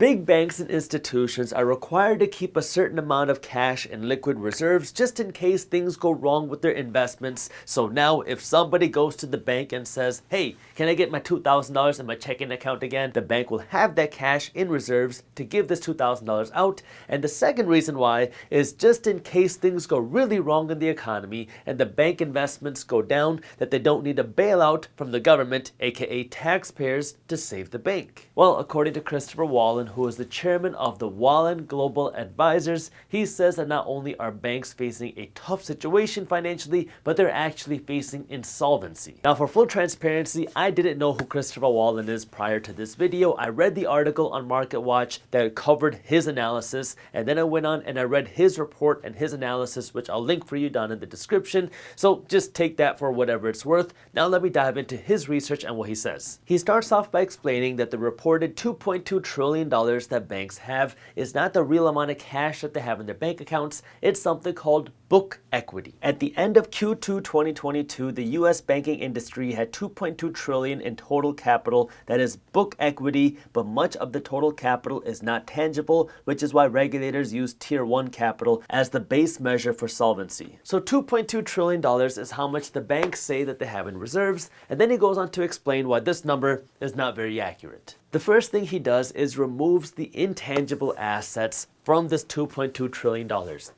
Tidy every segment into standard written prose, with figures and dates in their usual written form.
Big banks and institutions are required to keep a certain amount of cash in liquid reserves just in case things go wrong with their investments. So now if somebody goes to the bank and says, hey, can I get my $2,000 in my checking account again? The bank will have that cash in reserves to give this $2,000 out. And the second reason why is just in case things go really wrong in the economy and the bank investments go down, that they don't need a bailout from the government, aka taxpayers, to save the bank. Well, according to Christopher Wallen, who is the chairman of the Wallen Global Advisors, he says that not only are banks facing a tough situation financially, but they're actually facing insolvency. Now, for full transparency, I didn't know who Christopher Wallen is prior to this video. I read the article on MarketWatch that covered his analysis, and then I went on and I read his report and his analysis, which I'll link for you down in the description. So just take that for whatever it's worth. Now let me dive into his research and what he says. He starts off by explaining that the reported $2.2 trillion that banks have is not the real amount of cash that they have in their bank accounts. It's something called book equity. At the end of Q2 2022, the US banking industry had $2.2 trillion in total capital that is book equity, but much of the total capital is not tangible, which is why regulators use Tier 1 capital as the base measure for solvency. So $2.2 trillion is how much the banks say that they have in reserves, and then he goes on to explain why this number is not very accurate. The first thing he does is removes the intangible assets from this $2.2 trillion.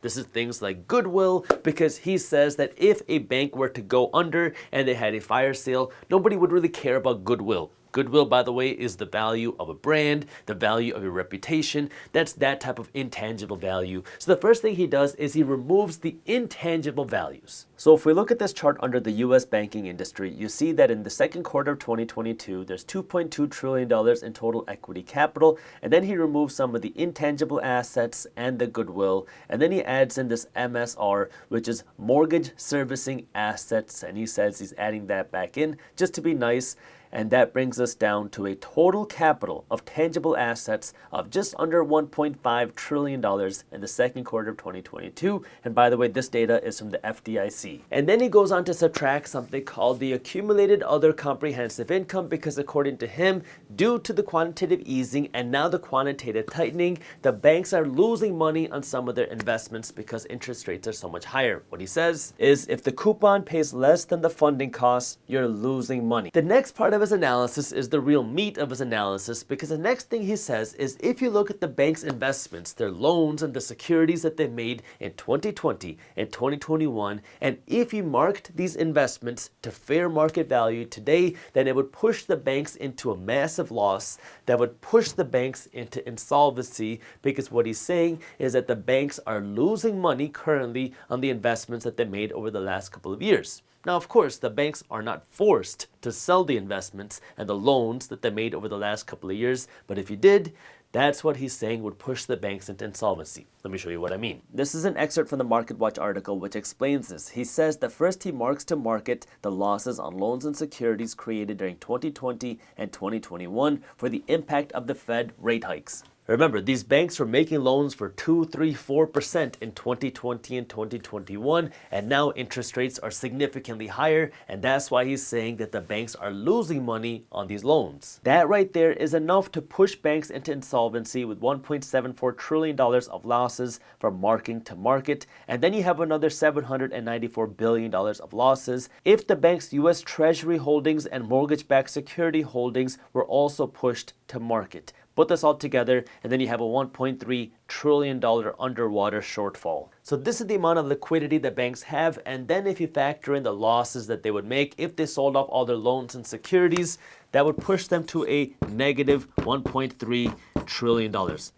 This is things like goodwill, because he says that if a bank were to go under and they had a fire sale, nobody would really care about goodwill. Goodwill, by the way, is the value of a brand, the value of your reputation. That's that type of intangible value. So the first thing he does is he removes the intangible values. So if we look at this chart under the US banking industry, you see that in the second quarter of 2022, there's $2.2 trillion in total equity capital, and then he removes some of the intangible assets and the goodwill, and then he adds in this MSR, which is mortgage servicing assets, and he says he's adding that back in just to be nice. And that brings us down to a total capital of tangible assets of just under $1.5 trillion in the second quarter of 2022. And by the way, this data is from the FDIC. And then he goes on to subtract something called the accumulated other comprehensive income, because according to him, due to the quantitative easing and now the quantitative tightening, the banks are losing money on some of their investments because interest rates are so much higher. What he says is if the coupon pays less than the funding costs, you're losing money. The next part of his analysis is the real meat of his analysis, because the next thing he says is if you look at the bank's investments, their loans and the securities that they made in 2020 and 2021, and if you marked these investments to fair market value today, then it would push the banks into a massive loss that would push the banks into insolvency, because what he's saying is that the banks are losing money currently on the investments that they made over the last couple of years. Now, of course, the banks are not forced to sell the investments and the loans that they made over the last couple of years, but if you did, that's what he's saying would push the banks into insolvency. Let me show you what I mean. This is an excerpt from the MarketWatch article which explains this. He says that first he marks to market the losses on loans and securities created during 2020 and 2021 for the impact of the Fed rate hikes. Remember, these banks were making loans for 2, 3, 4% in 2020 and 2021, and now interest rates are significantly higher, and that's why he's saying that the banks are losing money on these loans. That right there is enough to push banks into insolvency with $1.74 trillion of losses from marking to market, and then you have another $794 billion of losses if the bank's US Treasury holdings and mortgage-backed security holdings were also pushed to market. Put this all together, and then you have a $1.3 trillion underwater shortfall. So this is the amount of liquidity that banks have, and then if you factor in the losses that they would make if they sold off all their loans and securities, that would push them to a negative $1.3 trillion.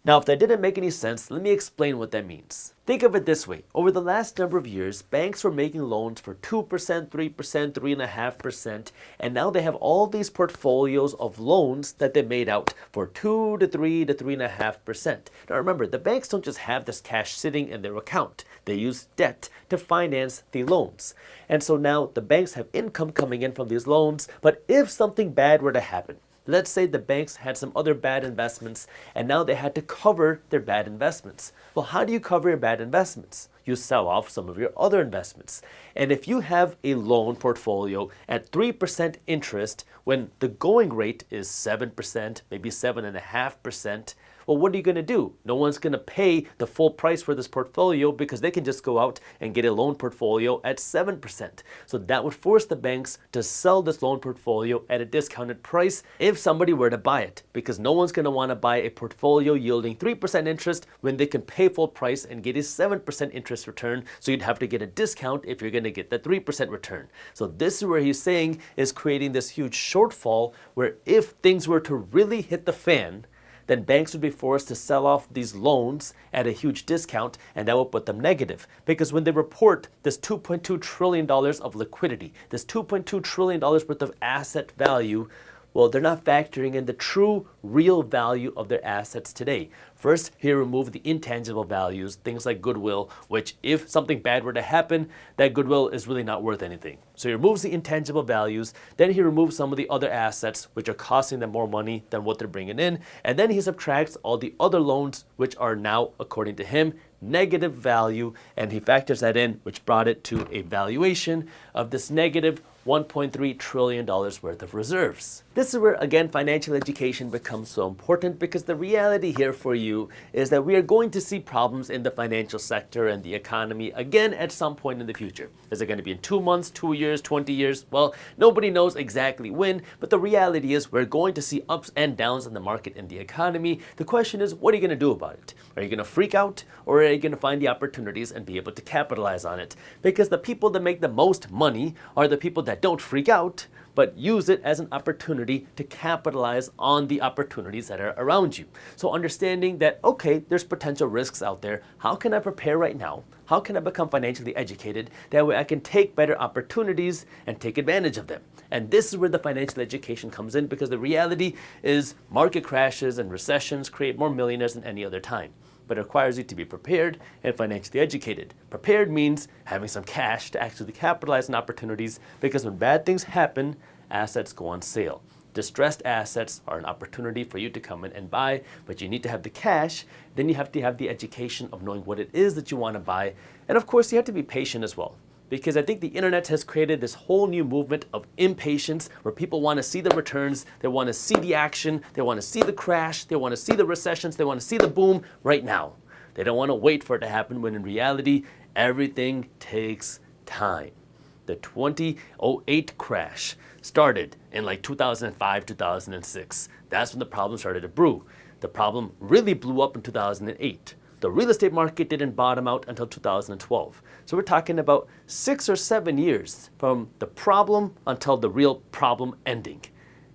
Now, if that didn't make any sense, let me explain what that means. Think of it this way. Over the last number of years, banks were making loans for 2%, 3%, 3.5%, and now they have all these portfolios of loans that they made out for 2 to 3 to 3.5%. Now remember, the banks don't just have this cash sitting in their account. They use debt to finance the loans. And so now the banks have income coming in from these loans, but if something bad were to happen, let's say the banks had some other bad investments and now they had to cover their bad investments. Well, how do you cover your bad investments? You sell off some of your other investments. And if you have a loan portfolio at 3% interest when the going rate is 7%, maybe 7.5%, well, what are you going to do? No one's going to pay the full price for this portfolio because they can just go out and get a loan portfolio at 7%. So that would force the banks to sell this loan portfolio at a discounted price if somebody were to buy it, because no one's going to want to buy a portfolio yielding 3% interest when they can pay full price and get a 7% interest return. So you'd have to get a discount if you're going to get the 3% return. So this is where he's saying is creating this huge shortfall where if things were to really hit the fan, then banks would be forced to sell off these loans at a huge discount, and that will put them negative. Because when they report this $2.2 trillion of liquidity, this $2.2 trillion worth of asset value, well, they're not factoring in the true, real value of their assets today. First, he removed the intangible values, things like goodwill, which if something bad were to happen, that goodwill is really not worth anything. So he removes the intangible values, then he removes some of the other assets, which are costing them more money than what they're bringing in, and then he subtracts all the other loans, which are now, according to him, negative value, and he factors that in, which brought it to a valuation of this negative $1.3 trillion worth of reserves. This is where, again, financial education becomes so important, because the reality here for you is that we are going to see problems in the financial sector and the economy again at some point in the future. Is it going to be in 2 months, 2 years, 20 years? Well, nobody knows exactly when, but the reality is we're going to see ups and downs in the market and the economy. The question is, what are you going to do about it? Are you going to freak out, or are you going to find the opportunities and be able to capitalize on it? Because the people that make the most money are the people that don't freak out, but use it as an opportunity to capitalize on the opportunities that are around you. So understanding that, okay, there's potential risks out there. How can I prepare right now? How can I become financially educated? That way I can take better opportunities and take advantage of them. And this is where the financial education comes in, because the reality is market crashes and recessions create more millionaires than any other time. But it requires you to be prepared and financially educated. Prepared means having some cash to actually capitalize on opportunities, because when bad things happen, assets go on sale. Distressed assets are an opportunity for you to come in and buy, but you need to have the cash. Then you have to have the education of knowing what it is that you want to buy. And of course, you have to be patient as well, because I think the internet has created this whole new movement of impatience where people want to see the returns, they want to see the action, they want to see the crash, they want to see the recessions, they want to see the boom right now. They don't want to wait for it to happen, when in reality, everything takes time. The 2008 crash started in like 2005, 2006. That's when the problem started to brew. The problem really blew up in 2008. The real estate market didn't bottom out until 2012. So we're talking about 6 or 7 years from the problem until the real problem ending.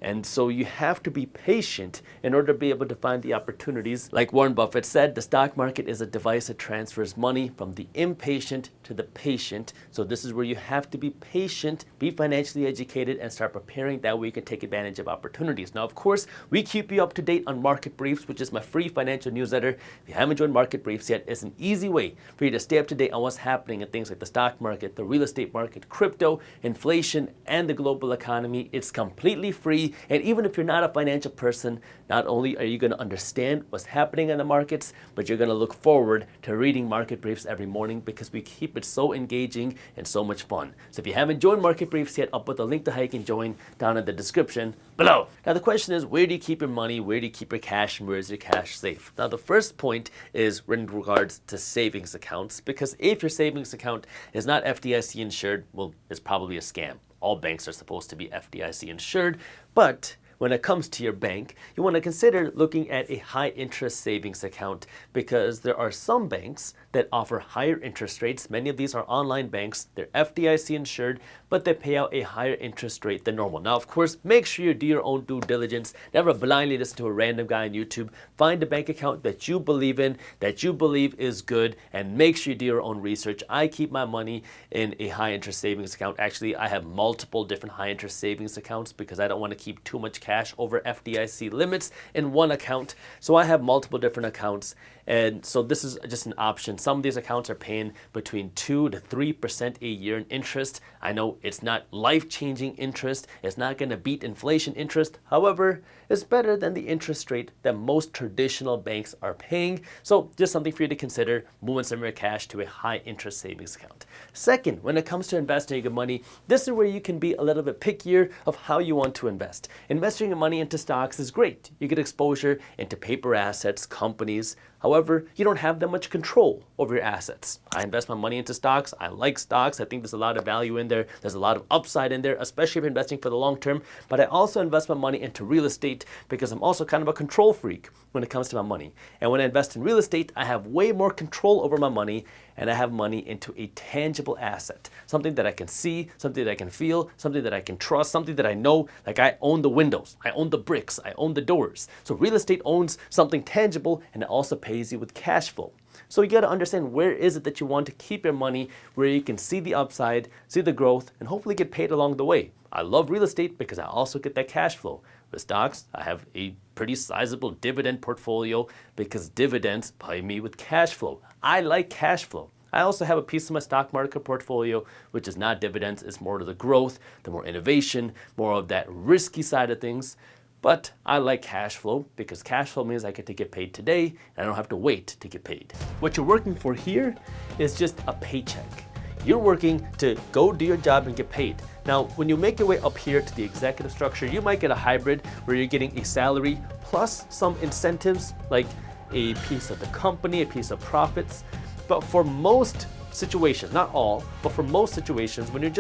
And so you have to be patient in order to be able to find the opportunities. Like Warren Buffett said, the stock market is a device that transfers money from the impatient to the patient. So this is where you have to be patient, be financially educated, and start preparing. That way you can take advantage of opportunities. Now, of course, we keep you up to date on Market Briefs, which is my free financial newsletter. If you haven't joined Market Briefs yet, it's an easy way for you to stay up to date on what's happening in things like the stock market, the real estate market, crypto, inflation, and the global economy. It's completely free. And even if you're not a financial person, not only are you going to understand what's happening in the markets, but you're going to look forward to reading Market Briefs every morning, because we keep it so engaging and so much fun. So if you haven't joined Market Briefs yet, I'll put the link to how you can join down in the description below. Now the question is, where do you keep your money? Where do you keep your cash? And where is your cash safe? Now the first point is in regards to savings accounts, because if your savings account is not FDIC insured, well, it's probably a scam. All banks are supposed to be FDIC insured, but when it comes to your bank, you want to consider looking at a high interest savings account, because there are some banks that offer higher interest rates. Many of these are online banks. They're FDIC insured, but they pay out a higher interest rate than normal. Now, of course, make sure you do your own due diligence. Never blindly listen to a random guy on YouTube. Find a bank account that you believe in, that you believe is good, and make sure you do your own research. I keep my money in a high interest savings account. Actually, I have multiple different high interest savings accounts, because I don't want to keep too much cash over FDIC limits in one account. So I have multiple different accounts. And so this is just an option. Some of these accounts are paying between 2 to 3% a year in interest. I know it's not life-changing interest. It's not going to beat inflation interest. However, it's better than the interest rate that most traditional banks are paying. So just something for you to consider, moving some of your cash to a high interest savings account. Second, when it comes to investing your money, this is where you can be a little bit pickier of how you want to invest. Invest investing your money into stocks is great. You get exposure into paper assets, companies. However, you don't have that much control over your assets. I invest my money into stocks. I like stocks. I think there's a lot of value in there. There's a lot of upside in there, especially if you're investing for the long term. But I also invest my money into real estate because I'm also kind of a control freak when it comes to my money. And when I invest in real estate, I have way more control over my money, and I have money into a tangible asset, something that I can see, something that I can feel, something that I can trust, something that I know, like I own the windows, I own the bricks, I own the doors. So real estate owns something tangible, and it also pays you with cash flow. So you got to understand, where is it that you want to keep your money, where you can see the upside, see the growth, and hopefully get paid along the way. I love real estate because I also get that cash flow. With stocks, I have a pretty sizable dividend portfolio because dividends pay me with cash flow. I like cash flow. I also have a piece of my stock market portfolio, which is not dividends. It's more to the growth, the more innovation, more of that risky side of things. But I like cash flow because cash flow means I get to get paid today and I don't have to wait to get paid. What you're working for here is just a paycheck. You're working to go do your job and get paid. Now, when you make your way up here to the executive structure, you might get a hybrid where you're getting a salary plus some incentives like a piece of the company, a piece of profits. But for most situations, not all, but for most situations, when you're just